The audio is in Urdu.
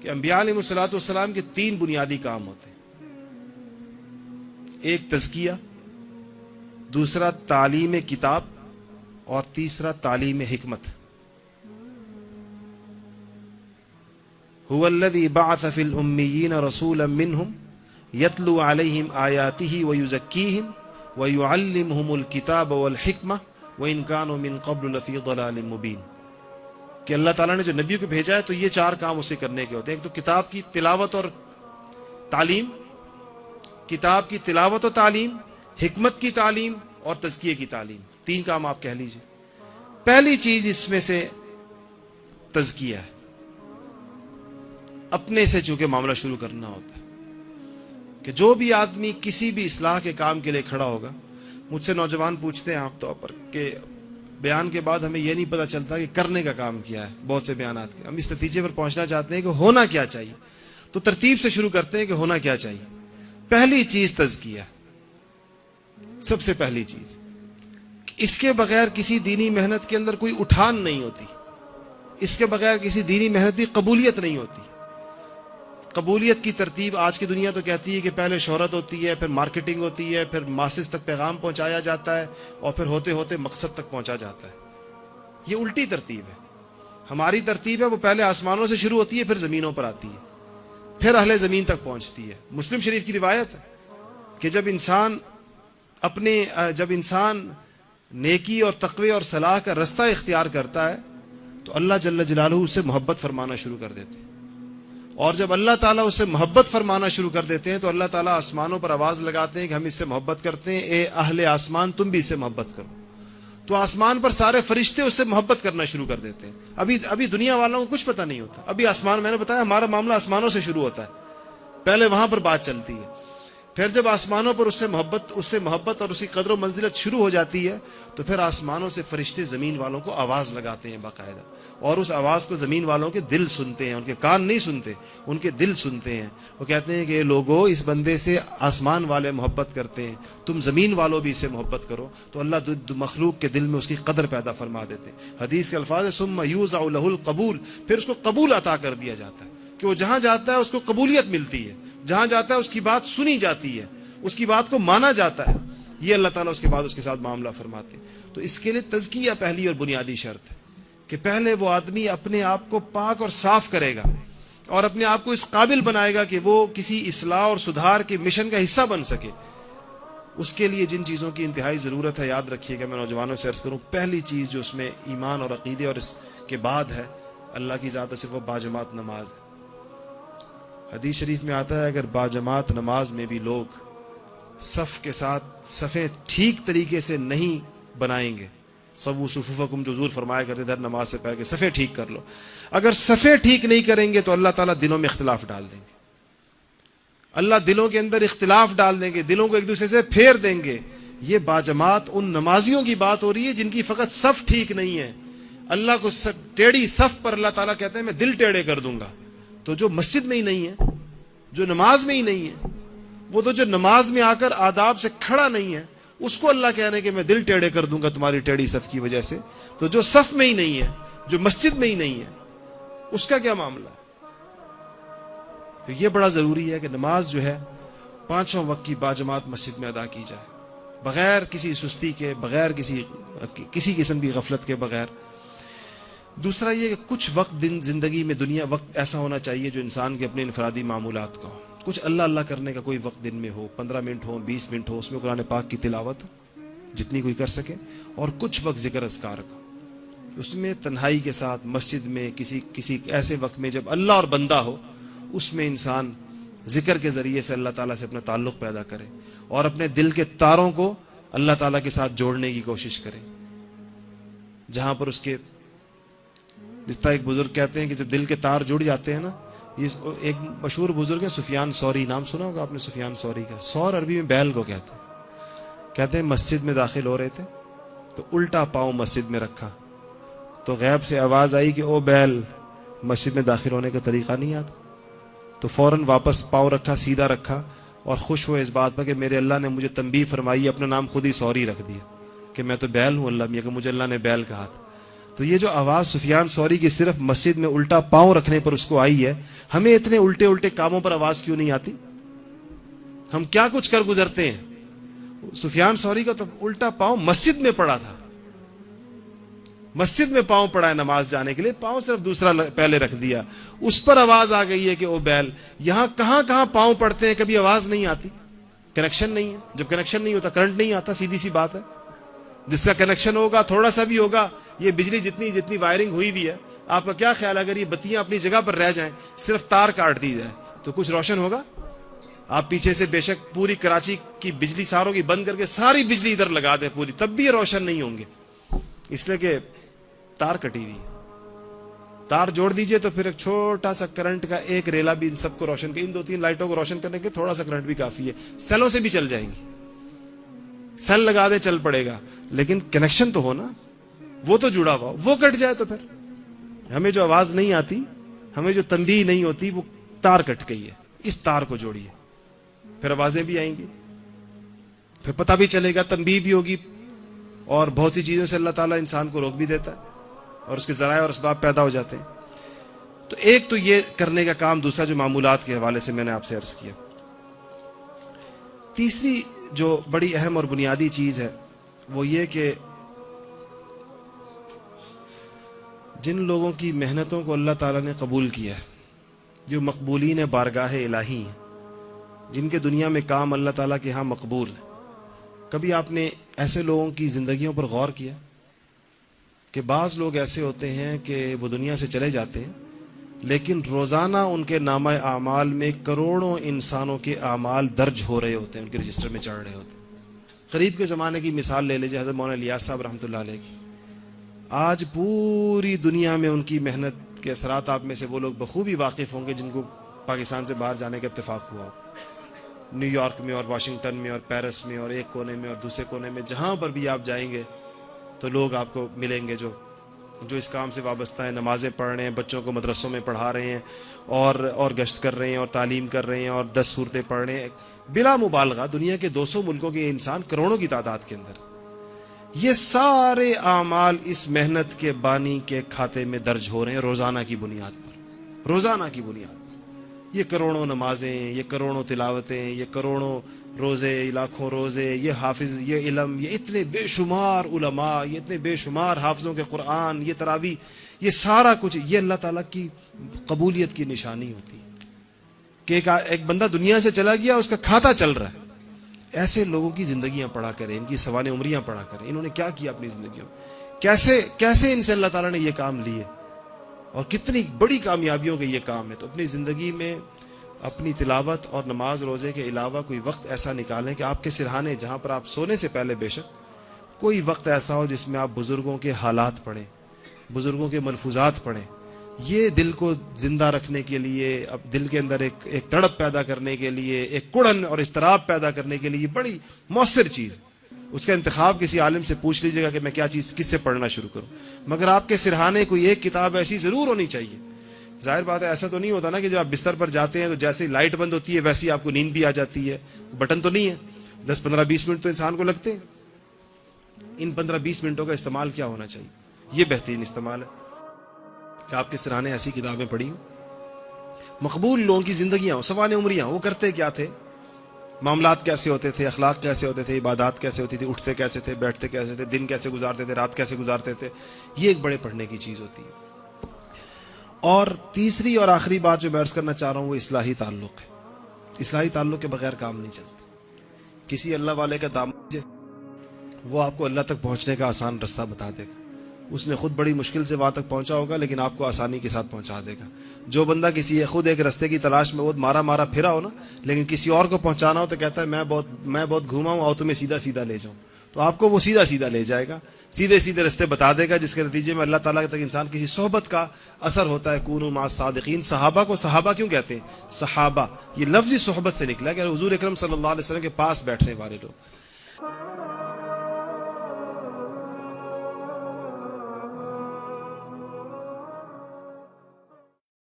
کہ انبیاء علیہ الصلوۃ والسلام کے 3 بنیادی کام ہوتے ہیں. ایک تزکیہ، دوسرا تعلیم کتاب، اور تیسرا تعلیم حکمت. هو الذي بعث في الأميين رسولا منهم يتلو عليهم آياته ويزكيهم ويعلمهم الكتاب والحكمة وإن كانوا من قبل لفي ضلال مبين. کہ اللہ تعالیٰ نے جو نبی کو بھیجا ہے تو یہ 4 کام اسے کرنے کے ہوتے ہیں. ایک تو کتاب کی تلاوت اور تعلیم، کتاب کی تلاوت و تعلیم، حکمت کی تعلیم اور تزکیے کی تعلیم. 3 کام آپ کہہ لیجئے. پہلی چیز اس میں سے تزکیہ ہے. اپنے سے چونکہ معاملہ شروع کرنا ہوتا ہے کہ جو بھی آدمی کسی بھی اصلاح کے کام کے لیے کھڑا ہوگا. مجھ سے نوجوان پوچھتے ہیں عام طور پر کہ بیان کے بعد ہمیں یہ نہیں پتہ چلتا کہ کرنے کا کام کیا ہے. بہت سے بیانات کے ہم اس نتیجے پر پہنچنا چاہتے ہیں کہ ہونا کیا چاہیے. تو ترتیب سے شروع کرتے ہیں کہ ہونا کیا چاہیے. پہلی چیز تزکیہ، سب سے پہلی چیز. اس کے بغیر کسی دینی محنت کے اندر کوئی اٹھان نہیں ہوتی. اس کے بغیر کسی دینی محنت کی قبولیت نہیں ہوتی. قبولیت کی ترتیب آج کی دنیا تو کہتی ہے کہ پہلے شہرت ہوتی ہے، پھر مارکیٹنگ ہوتی ہے، پھر ماسز تک پیغام پہنچایا جاتا ہے، اور پھر ہوتے ہوتے مقصد تک پہنچا جاتا ہے. یہ الٹی ترتیب ہے. ہماری ترتیب ہے وہ پہلے آسمانوں سے شروع ہوتی ہے، پھر زمینوں پر آتی ہے، پھر اہل زمین تک پہنچتی ہے. مسلم شریف کی روایت ہے کہ جب انسان نیکی اور تقوی اور صلاح کا رستہ اختیار کرتا ہے تو اللہ جل جلالہ اسے محبت فرمانا شروع کر دیتے ہیں. اور جب اللہ تعالیٰ اسے محبت فرمانا شروع کر دیتے ہیں تو اللہ تعالیٰ آسمانوں پر آواز لگاتے ہیں کہ ہم اس سے محبت کرتے ہیں، اے اہل آسمان تم بھی اس سے محبت کرو. تو آسمان پر سارے فرشتے اس سے محبت کرنا شروع کر دیتے ہیں. ابھی دنیا والوں کو کچھ پتہ نہیں ہوتا. ابھی آسمان، میں نے بتایا ہمارا معاملہ آسمانوں سے شروع ہوتا ہے، پہلے وہاں پر بات چلتی ہے. پھر جب آسمانوں پر اس سے محبت اور اس کی قدر و منزلت شروع ہو جاتی ہے تو پھر آسمانوں سے فرشتے زمین والوں کو آواز لگاتے ہیں باقاعدہ. اور اس آواز کو زمین والوں کے دل سنتے ہیں، ان کے کان نہیں سنتے، ان کے دل سنتے ہیں. وہ کہتے ہیں کہ لوگو اس بندے سے آسمان والے محبت کرتے ہیں، تم زمین والوں بھی اس سے محبت کرو. تو اللہ مخلوق کے دل میں اس کی قدر پیدا فرما دیتے ہیں. حدیث کے الفاظ ثم یوزع له القبول، پھر اس کو قبول عطا کر دیا جاتا ہے کہ وہ جہاں جاتا ہے اس کو قبولیت ملتی ہے، جہاں جاتا ہے اس کی بات سنی جاتی ہے، اس کی بات کو مانا جاتا ہے. یہ اللہ تعالیٰ اس کے بعد اس کے ساتھ معاملہ فرماتے ہیں. تو اس کے لیے تزکیہ پہلی اور بنیادی شرط ہے کہ پہلے وہ آدمی اپنے آپ کو پاک اور صاف کرے گا اور اپنے آپ کو اس قابل بنائے گا کہ وہ کسی اصلاح اور سدھار کے مشن کا حصہ بن سکے. اس کے لیے جن چیزوں کی انتہائی ضرورت ہے، یاد رکھیے گا، میں نوجوانوں سے عرض کروں، پہلی چیز جو اس میں ایمان اور عقیدے اور اس کے بعد ہے اللہ کی ذات صرف وہ باجماعت نماز ہے. حدیث شریف میں آتا ہے اگر باجماعت نماز میں بھی لوگ صف کے ساتھ صفیں ٹھیک طریقے سے نہیں بنائیں گے، سووا صفوفکم جو حضور فرمایا کرتے تھے نماز سے پہلے کہ صفیں ٹھیک کر لو، اگر صفیں ٹھیک نہیں کریں گے تو اللہ تعالیٰ دلوں میں اختلاف ڈال دیں گے. اللہ دلوں کے اندر اختلاف ڈال دیں گے، دلوں کو ایک دوسرے سے پھیر دیں گے. یہ باجماعت ان نمازیوں کی بات ہو رہی ہے جن کی فقط صف ٹھیک نہیں ہے. اللہ کو ٹیڑھی صف پر اللہ تعالیٰ کہتے ہیں میں دل ٹیڑھے کر دوں گا. تو جو مسجد میں ہی نہیں ہے، جو نماز میں ہی نہیں ہے، وہ تو جو نماز میں آ کر آداب سے کھڑا نہیں ہے، اس کو اللہ کہہ رہے کہ میں دل ٹیڑھے کر دوں گا تمہاری ٹیڑھی صف کی وجہ سے. تو جو صف میں ہی نہیں ہے، جو مسجد میں ہی نہیں ہے، اس کا کیا معاملہ ہے؟ تو یہ بڑا ضروری ہے کہ نماز جو ہے 5 وقت کی باجماعت مسجد میں ادا کی جائے، بغیر کسی سستی کے، بغیر کسی قسم کی غفلت کے بغیر. دوسرا یہ کہ کچھ وقت زندگی میں دنیا وقت ایسا ہونا چاہیے جو انسان کے اپنے انفرادی معمولات کا ہو. کچھ اللہ اللہ کرنے کا کوئی وقت دن میں ہو، 15 منٹ ہو، 20 منٹ ہو، اس میں قرآن پاک کی تلاوت ہو جتنی کوئی کر سکے، اور کچھ وقت ذکر اذکار کا، اس میں تنہائی کے ساتھ مسجد میں کسی ایسے وقت میں جب اللہ اور بندہ ہو، اس میں انسان ذکر کے ذریعے سے اللہ تعالیٰ سے اپنا تعلق پیدا کرے اور اپنے دل کے تاروں کو اللہ تعالیٰ کے ساتھ جوڑنے کی کوشش کرے. جہاں پر اس کے جس طرح ایک بزرگ کہتے ہیں کہ جب دل کے تار جڑ جاتے ہیں نا، یہ ایک مشہور بزرگ ہے سفیان ثوری، نام سنا ہوگا آپ نے سفیان ثوری کا. ثور عربی میں بیل کو کہتے ہیں مسجد میں داخل ہو رہے تھے تو الٹا پاؤں مسجد میں رکھا تو غیب سے آواز آئی کہ او بیل، مسجد میں داخل ہونے کا طریقہ نہیں آتا. تو فوراً واپس پاؤں رکھا، سیدھا رکھا، اور خوش ہوئے اس بات پر کہ میرے اللہ نے مجھے تنبیہ فرمائی، اپنا نام خود ہی ثوری رکھ دیا کہ میں تو بیل ہوں اللہ میاں کہ مجھے اللہ نے بیل کہا تھا. تو یہ جو آواز سفیان ثوری کی صرف مسجد میں الٹا پاؤں رکھنے پر اس کو آئی ہے، ہمیں اتنے الٹے الٹے کاموں پر آواز کیوں نہیں آتی؟ ہم کیا کچھ کر گزرتے ہیں؟ سفیان ثوری کا تو الٹا پاؤں مسجد میں پڑا تھا، مسجد میں پاؤں پڑا ہے نماز جانے کے لیے، پاؤں صرف دوسرا پہلے رکھ دیا، اس پر آواز آ گئی ہے کہ او بیل۔ یہاں کہاں کہاں پاؤں پڑتے ہیں، کبھی آواز نہیں آتی، کنیکشن نہیں ہے۔ جب کنیکشن نہیں ہوتا کرنٹ نہیں آتا، سیدھی سی بات ہے۔ جس کا کنیکشن ہوگا تھوڑا سا بھی ہوگا، یہ بجلی جتنی وائرنگ ہوئی بھی ہے، آپ کا کیا خیال ہے اگر یہ بتیاں اپنی جگہ پر رہ جائیں، صرف تار کاٹ دی جائے تو کچھ روشن ہوگا؟ آپ پیچھے سے بے شک پوری کراچی کی بجلی ساروں کی بند کر کے ساری بجلی ادھر لگا دیں پوری، تب بھی یہ روشن نہیں ہوں گے، اس لیے کہ تار کٹی ہوئی ہے۔ تار جوڑ دیجئے تو پھر ایک چھوٹا سا کرنٹ کا ایک ریلا بھی ان سب کو روشن کر، ان 2-3 لائٹوں کو روشن کرنے کے تھوڑا سا کرنٹ بھی کافی ہے، سیلوں سے بھی چل جائیں گی، سیل لگا دے چل پڑے گا، لیکن کنیکشن تو ہو نا، وہ تو جڑا ہوا، وہ کٹ جائے تو پھر ہمیں جو آواز نہیں آتی، ہمیں جو تنبیہ نہیں ہوتی، وہ تار کٹ گئی ہے، اس تار کو جوڑیے، پھر آوازیں بھی آئیں گی، پھر پتہ بھی چلے گا، تنبیہ بھی ہوگی، اور بہت سی چیزوں سے اللہ تعالیٰ انسان کو روک بھی دیتا ہے اور اس کے ذرائع اور اسباب پیدا ہو جاتے ہیں۔ تو ایک تو یہ کرنے کا کام، دوسرا جو معمولات کے حوالے سے میں نے آپ سے عرض کیا۔ تیسری جو بڑی اہم اور بنیادی چیز ہے وہ یہ کہ جن لوگوں کی محنتوں کو اللہ تعالیٰ نے قبول کیا ہے، جو مقبولین بارگاہ الہی ہیں، جن کے دنیا میں کام اللہ تعالیٰ کے ہاں مقبول ہے، کبھی آپ نے ایسے لوگوں کی زندگیوں پر غور کیا کہ بعض لوگ ایسے ہوتے ہیں کہ وہ دنیا سے چلے جاتے ہیں، لیکن روزانہ ان کے نامہ اعمال میں کروڑوں انسانوں کے اعمال درج ہو رہے ہوتے ہیں، ان کے رجسٹر میں چڑھ رہے ہوتے ہیں۔ قریب کے زمانے کی مثال لے لیجیے، حضرت مولانا الیاس صاحب رحمۃ اللہ علیہ کی، آج پوری دنیا میں ان کی محنت کے اثرات آپ میں سے وہ لوگ بخوبی واقف ہوں گے جن کو پاکستان سے باہر جانے کا اتفاق ہوا ہو۔ نیو یارک میں اور واشنگٹن میں اور پیرس میں اور ایک کونے میں اور دوسرے کونے میں، جہاں پر بھی آپ جائیں گے تو لوگ آپ کو ملیں گے جو اس کام سے وابستہ ہیں، نمازیں پڑھ رہے ہیں، بچوں کو مدرسوں میں پڑھا رہے ہیں، اور گشت کر رہے ہیں اور تعلیم کر رہے ہیں اور 10 صورتیں پڑھ رہے ہیں۔ بلا مبالغہ دنیا کے 200 ملکوں کے انسان کروڑوں کی تعداد کے اندر، یہ سارے اعمال اس محنت کے بانی کے کھاتے میں درج ہو رہے ہیں روزانہ کی بنیاد پر، روزانہ کی بنیاد پر۔ یہ کروڑوں نمازیں، یہ کروڑوں تلاوتیں، یہ کروڑوں روزے، لاکھوں روزے، یہ حافظ، یہ علم، یہ اتنے بے شمار علماء، یہ اتنے بے شمار حافظوں کے قرآن، یہ تراویح، یہ سارا کچھ، یہ اللہ تعالیٰ کی قبولیت کی نشانی ہوتی ہے کہ ایک بندہ دنیا سے چلا گیا، اس کا کھاتا چل رہا ہے۔ ایسے لوگوں کی زندگیاں پڑھا کریں، ان کی سوانح عمریاں پڑھا کریں، انہوں نے کیا کیا اپنی زندگیوں میں، کیسے ان سے اللہ تعالیٰ نے یہ کام لیے اور کتنی بڑی کامیابیوں کے یہ کام ہے۔ تو اپنی زندگی میں اپنی تلاوت اور نماز روزے کے علاوہ کوئی وقت ایسا نکالیں کہ آپ کے سرہانے، جہاں پر آپ سونے سے پہلے بے شک کوئی وقت ایسا ہو جس میں آپ بزرگوں کے حالات پڑھیں، بزرگوں کے ملفوظات پڑھیں۔ یہ دل کو زندہ رکھنے کے لیے، اب دل کے اندر ایک تڑپ پیدا کرنے کے لیے، ایک کڑن اور اضطراب پیدا کرنے کے لیے بڑی مؤثر چیز۔ اس کا انتخاب کسی عالم سے پوچھ لیجیے گا کہ میں کیا چیز کس سے پڑھنا شروع کروں، مگر آپ کے سرہانے کوئی ایک کتاب ایسی ضرور ہونی چاہیے۔ ظاہر بات ہے ایسا تو نہیں ہوتا نا کہ جب آپ بستر پر جاتے ہیں تو جیسے لائٹ بند ہوتی ہے ویسے ہی آپ کو نیند بھی آ جاتی ہے، بٹن تو نہیں ہے، 10-15-20 منٹ تو انسان کو لگتے ہیں۔ ان 15-20 منٹوں کا استعمال کیا ہونا چاہیے؟ یہ بہترین استعمال ہے کہ آپ کے سرانے ایسی کتابیں پڑھی ہوں، مقبول لوگوں کی زندگیاں ہوں، سوانح عمریاں، وہ کرتے کیا تھے، معاملات کیسے ہوتے تھے، اخلاق کیسے ہوتے تھے، عبادات کیسے ہوتی تھی، اٹھتے کیسے تھے، بیٹھتے کیسے تھے، دن کیسے گزارتے تھے، رات کیسے گزارتے تھے۔ یہ ایک بڑے پڑھنے کی چیز ہوتی ہے۔ اور تیسری اور آخری بات جو میں عرض کرنا چاہ رہا ہوں وہ اصلاحی تعلق ہے۔ اصلاحی تعلق کے بغیر کام نہیں چلتا۔ کسی اللہ والے کا دامن، وہ آپ کو اللہ تک پہنچنے کا آسان رستہ بتا دے گا۔ اس نے خود بڑی مشکل سے وہاں تک پہنچا ہوگا لیکن آپ کو آسانی کے ساتھ پہنچا دے گا۔ جو بندہ خود ایک رستے کی تلاش میں وہ مارا پھرا ہو نا، لیکن کسی اور کو پہنچانا ہو تو کہتا ہے میں بہت گھوما ہوں، اور تمہیں سیدھا سیدھا لے جاؤں، تو آپ کو وہ سیدھا سیدھا لے جائے گا، سیدھے سیدھے رستے بتا دے گا، جس کے نتیجے میں اللہ تعالیٰ تک انسان کسی صحبت کا اثر ہوتا ہے۔ کونوا مع الصادقین، صحابہ کو صحابہ کیوں کہتے ہیں؟ صحابہ یہ لفظ صحبت سے نکلا کہ حضور اکرم صلی اللہ علیہ وسلم کے پاس بیٹھنے والے لوگ۔